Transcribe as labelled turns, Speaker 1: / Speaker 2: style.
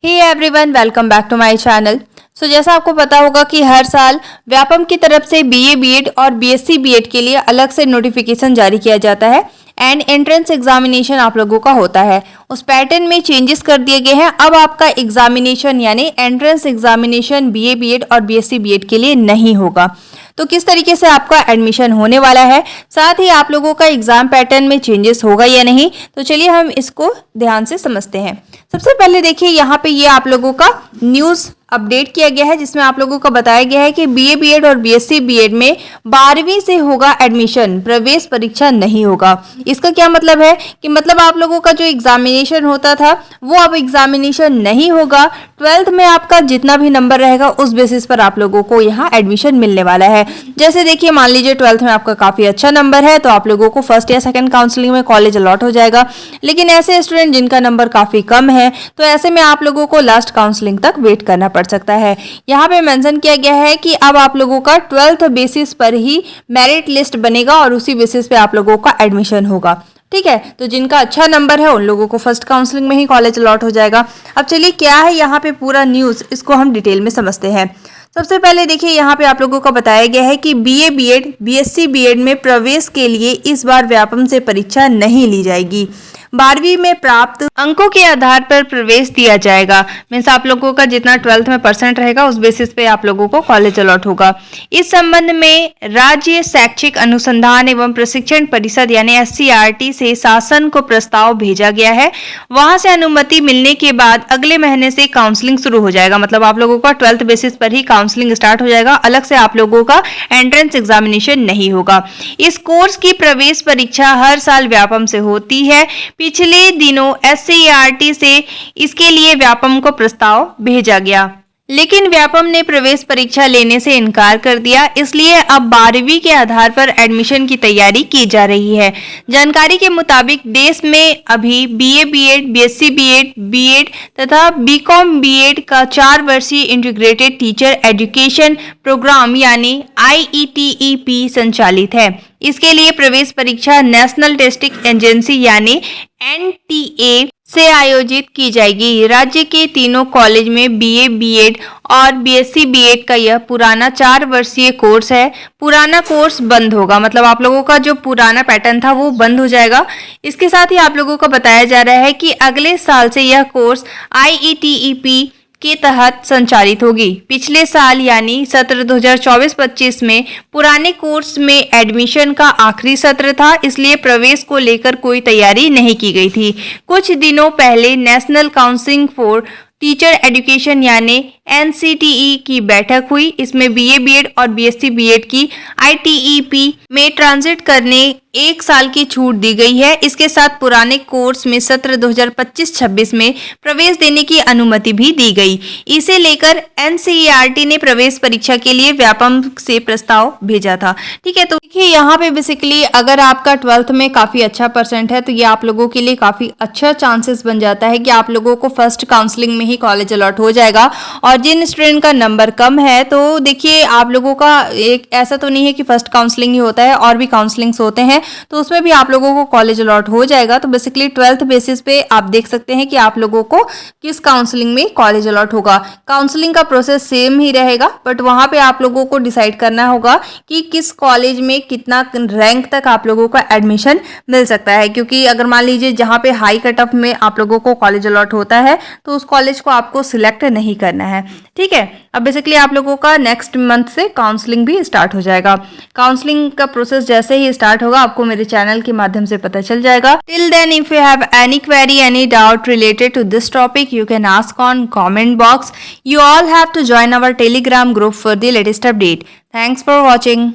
Speaker 1: Hey everyone, welcome back to my channel. जैसा आपको पता होगा कि हर साल व्यापम की तरफ से बीए बीएड और बीएससी बीएड के लिए अलग से नोटिफिकेशन जारी किया जाता है एंड एंट्रेंस एग्जामिनेशन आप लोगों का होता है। उस पैटर्न में चेंजेस कर दिए गए हैं। अब आपका एग्जामिनेशन यानी एंट्रेंस एग्जामिनेशन बीए बीएड और बीएससी बीएड के लिए नहीं होगा। तो किस तरीके से आपका एडमिशन होने वाला है, साथ ही आप लोगों का एग्जाम पैटर्न में चेंजेस होगा या नहीं, तो चलिए हम इसको ध्यान से समझते हैं। सबसे पहले देखिए यहाँ पे ये आप लोगों का न्यूज़ अपडेट किया गया है जिसमें आप लोगों को बताया गया है कि बीए बीएड और बीएससी बीएड में 12वीं से होगा एडमिशन, प्रवेश परीक्षा नहीं होगा। इसका क्या मतलब है कि मतलब आप लोगों का जो एग्जामिनेशन होता था वो अब एग्जामिनेशन नहीं होगा। 12th में आपका जितना भी नंबर रहेगा उस बेसिस पर आप लोगों को यहाँ एडमिशन मिलने वाला है। जैसे देखिए, मान लीजिए 12th में आपका काफी अच्छा नंबर है तो आप लोगों को फर्स्ट या सेकंड काउंसलिंग में कॉलेज अलॉट हो जाएगा। लेकिन ऐसे स्टूडेंट जिनका नंबर काफी कम है तो ऐसे में आप लोगों को लास्ट काउंसलिंग तक वेट करना पड़ सकता है। यहाँ पे मेंशन किया गया है कि अब आप लोगों का 12th बेसिस पर ही मेरिट लिस्ट बनेगा और उसी बेसिस पे आप लोगों का एडमिशन होगा। ठीक है, तो जिनका अच्छा नंबर है उन लोगों को फर्स्ट काउंसलिंग में ही कॉलेज अलॉट हो जाएगा। अब चलिए क्या है यहाँ पे पूरा न्यूज़, इसको हम डिटेल में समझते हैं। सबसे पहले देखिए यहाँ पे आप लोगों को बताया गया है कि बीए बीएड बीएससी बीएड में प्रवेश के लिए इस बार व्यापम से परीक्षा नहीं ली जाएगी। 12वीं में प्राप्त अंकों के आधार पर प्रवेश दिया जाएगा। मीन्स आप लोगों का जितना 12th में परसेंट रहेगा उस बेसिस पे आप लोगों को कॉलेज अलॉट होगा। इस संबंध में राज्य शैक्षिक अनुसंधान एवं प्रशिक्षण परिषद यानी एससीईआरटी से शासन को प्रस्ताव भेजा गया है। वहां से अनुमति मिलने के बाद अगले महीने से काउंसलिंग शुरू हो जाएगा। मतलब आप लोगों का 12th बेसिस पर ही काउंसलिंग स्टार्ट हो जाएगा। अलग से आप लोगों का एंट्रेंस एग्जामिनेशन नहीं होगा। इस कोर्स की प्रवेश परीक्षा हर साल व्यापम से होती है। पिछले दिनों एससीईआरटी से इसके लिए व्यापम को प्रस्ताव भेजा गया, लेकिन व्यापम ने प्रवेश परीक्षा लेने से इनकार कर दिया। इसलिए अब 12वीं के आधार पर एडमिशन की तैयारी की जा रही है। जानकारी के मुताबिक देश में अभी BA BEd BSc BEd BEd तथा बीकॉम बीएड का 4 वर्षीय इंटीग्रेटेड टीचर एजुकेशन प्रोग्राम यानी आईईटीईपी संचालित है। इसके लिए प्रवेश परीक्षा नेशनल टेस्टिंग एजेंसी यानी एनटीए से आयोजित की जाएगी। राज्य के तीनों कॉलेज में बीए बीएड और बीएससी बीएड का यह पुराना 4 वर्षीय कोर्स है। पुराना कोर्स बंद होगा, मतलब आप लोगों का जो पुराना पैटर्न था वो बंद हो जाएगा। इसके साथ ही आप लोगों को बताया जा रहा है कि अगले साल से यह कोर्स आईईटीईपी के तहत संचालित होगी। पिछले साल यानी सत्र 2024-25 में पुराने कोर्स में एडमिशन का आखिरी सत्र था, इसलिए प्रवेश को लेकर कोई तैयारी नहीं की गई थी। कुछ दिनों पहले national council for teacher education यानी एनसीटीई की बैठक हुई। इसमें बीए बीएड और बीएससी बीएड की आईटीईपी में ट्रांजिट करने 1 साल की छूट दी गई है। इसके साथ पुराने कोर्स में सत्र 2025-26 में प्रवेश देने की अनुमति भी दी गई। इसे लेकर एनसीईआरटी ने प्रवेश परीक्षा के लिए व्यापम से प्रस्ताव भेजा था। ठीक है, तो देखिए यहाँ पे बेसिकली अगर आपका 12th में काफी अच्छा परसेंट है तो ये आप लोगों के लिए काफी अच्छा चांसेस बन जाता है कि आप लोगों को फर्स्ट काउंसलिंग में ही कॉलेज अलॉट हो जाएगा। और जिन स्टूडेंट का नंबर कम है तो देखिए आप लोगों का एक ऐसा तो नहीं है कि फर्स्ट काउंसलिंग ही होता है, और भी काउंसलिंग्स होते हैं तो उसमें भी आप लोगों को कॉलेज अलॉट हो जाएगा। तो बेसिकली 12th बेसिस पे आप देख सकते हैं कि आप लोगों को किस काउंसलिंग में कॉलेज अलॉट होगा। काउंसलिंग का प्रोसेस सेम ही रहेगा, बट वहां पे आप लोगों को डिसाइड करना होगा कि किस कॉलेज में कितना रैंक तक आप लोगों का एडमिशन मिल सकता है। क्योंकि अगर मान लीजिए जहाँ पे हाई कट ऑफ में आप लोगों को कॉलेज अलॉट होता है तो उस कॉलेज को आपको सिलेक्ट नहीं करना है। ठीक है, अब बेसिकली आप लोगों का नेक्स्ट मंथ से काउंसलिंग भी स्टार्ट हो जाएगा। काउंसलिंग का प्रोसेस जैसे ही स्टार्ट होगा आपको मेरे चैनल के माध्यम से पता चल जाएगा। Till then if you have any query any doubt related to this topic you can ask on comment box. You all have to join our Telegram group for the latest update. Thanks for watching.